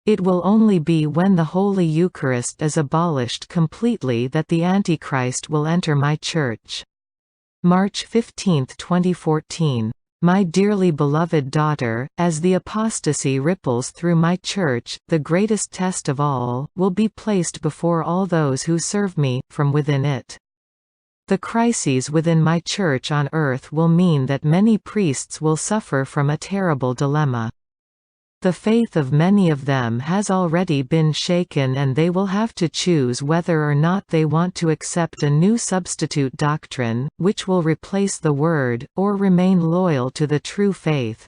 It will only be when the Holy Eucharist is abolished completely that the Antichrist will enter my Church. March 15, 2014. My dearly beloved daughter, as the apostasy ripples through my Church, the greatest test of all, will be placed before all those who serve me, from within it. The crises within my Church on earth will mean that many priests will suffer from a terrible dilemma. The faith of many of them has already been shaken, and they will have to choose whether or not they want to accept a new substitute doctrine, which will replace the Word, or remain loyal to the true faith.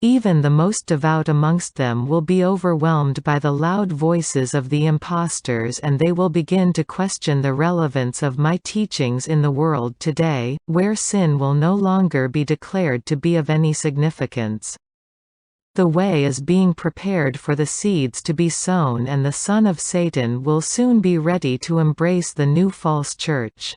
Even the most devout amongst them will be overwhelmed by the loud voices of the impostors, and they will begin to question the relevance of my teachings in the world today, where sin will no longer be declared to be of any significance. The way is being prepared for the seeds to be sown, and the son of Satan will soon be ready to embrace the new false church.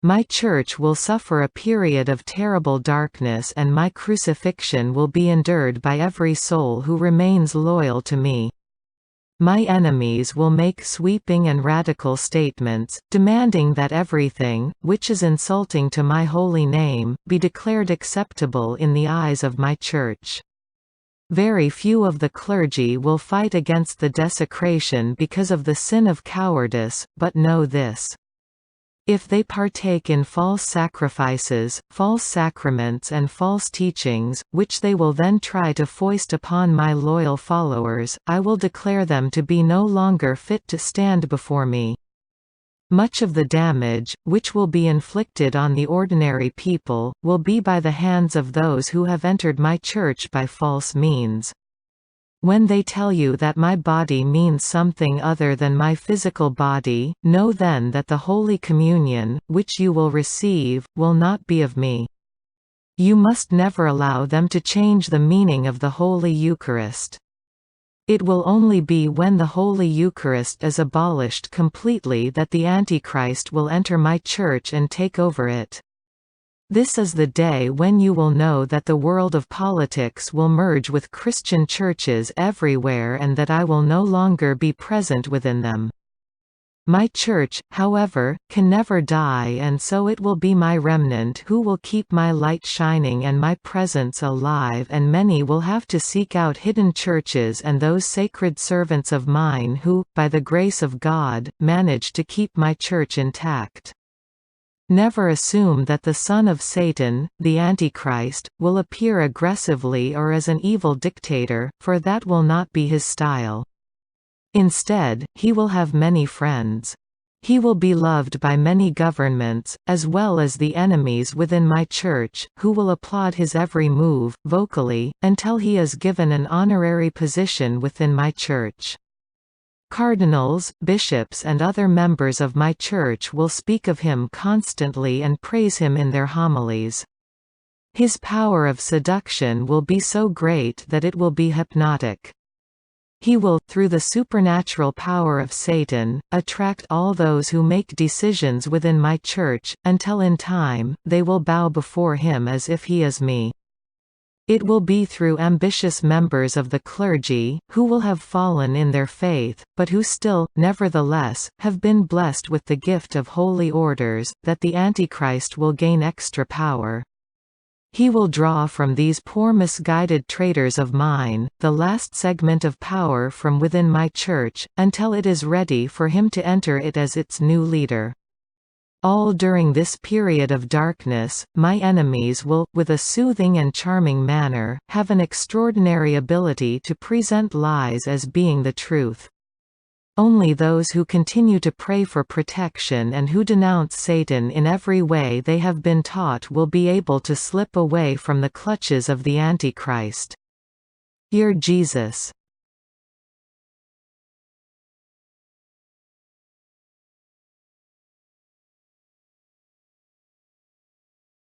My Church will suffer a period of terrible darkness, and my crucifixion will be endured by every soul who remains loyal to me. My enemies will make sweeping and radical statements, demanding that everything, which is insulting to my holy name, be declared acceptable in the eyes of my Church. Very few of the clergy will fight against the desecration because of the sin of cowardice, but know this. If they partake in false sacrifices, false sacraments and false teachings, which they will then try to foist upon my loyal followers, I will declare them to be no longer fit to stand before me. Much of the damage, which will be inflicted on the ordinary people, will be by the hands of those who have entered my Church by false means. When they tell you that my body means something other than my physical body, know then that the Holy Communion, which you will receive, will not be of me. You must never allow them to change the meaning of the Holy Eucharist. It will only be when the Holy Eucharist is abolished completely that the Antichrist will enter my Church and take over it. This is the day when you will know that the world of politics will merge with Christian churches everywhere, and that I will no longer be present within them. My Church, however, can never die, and so it will be my remnant who will keep my light shining and my presence alive, and many will have to seek out hidden churches and those sacred servants of mine who, by the grace of God, manage to keep my Church intact. Never assume that the son of Satan, the Antichrist, will appear aggressively or as an evil dictator, for that will not be his style. Instead, he will have many friends. He will be loved by many governments, as well as the enemies within my Church, who will applaud his every move, vocally, until he is given an honorary position within my Church. Cardinals, bishops and other members of my Church will speak of him constantly and praise him in their homilies. His power of seduction will be so great that it will be hypnotic. He will, through the supernatural power of Satan, attract all those who make decisions within my Church, until in time, they will bow before him as if he is me. It will be through ambitious members of the clergy, who will have fallen in their faith, but who still, nevertheless, have been blessed with the gift of holy orders, that the Antichrist will gain extra power. He will draw from these poor misguided traitors of mine, the last segment of power from within my Church, until it is ready for him to enter it as its new leader. All during this period of darkness, my enemies will, with a soothing and charming manner, have an extraordinary ability to present lies as being the truth. Only those who continue to pray for protection and who denounce Satan in every way they have been taught will be able to slip away from the clutches of the Antichrist. Dear Jesus.